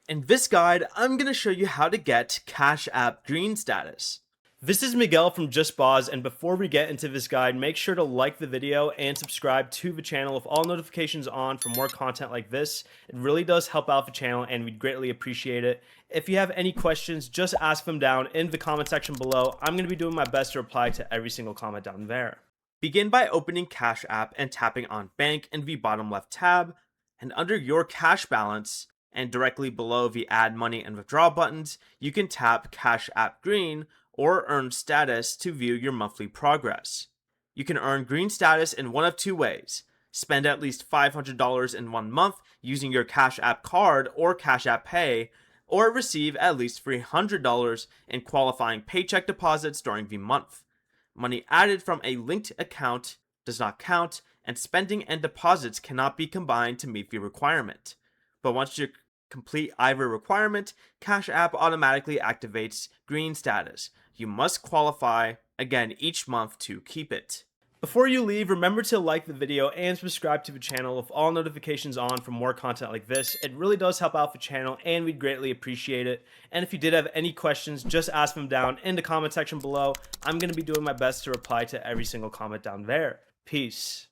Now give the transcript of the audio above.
In this guide, I'm going to show you how to get Cash App Green status. This is Miguel from Just Pause, and before we get into this guide, make sure to like the video and subscribe to the channel with all notifications on for more content like this. It really does help out the channel and we'd greatly appreciate it. If you have any questions, just ask them down in the comment section below. I'm going to be doing my best to reply to every single comment down there. Begin by opening Cash App and tapping on Bank in the bottom left tab, and under your cash balance, and directly below the Add Money and Withdraw buttons, you can tap Cash App Green or Earn Status to view your monthly progress. You can earn green status in one of two ways: spend at least $500 in 1 month using your Cash App card or Cash App Pay, or receive at least $300 in qualifying paycheck deposits during the month. Money added from a linked account does not count, and spending and deposits cannot be combined to meet the requirement. But once you complete either requirement, Cash App automatically activates green status. You must qualify again each month to keep it. Before you leave, remember to like the video and subscribe to the channel with all notifications on for more content like this. It really does help out the channel and we'd greatly appreciate it. And if you did have any questions, just ask them down in the comment section below. I'm going to be doing my best to reply to every single comment down there. Peace.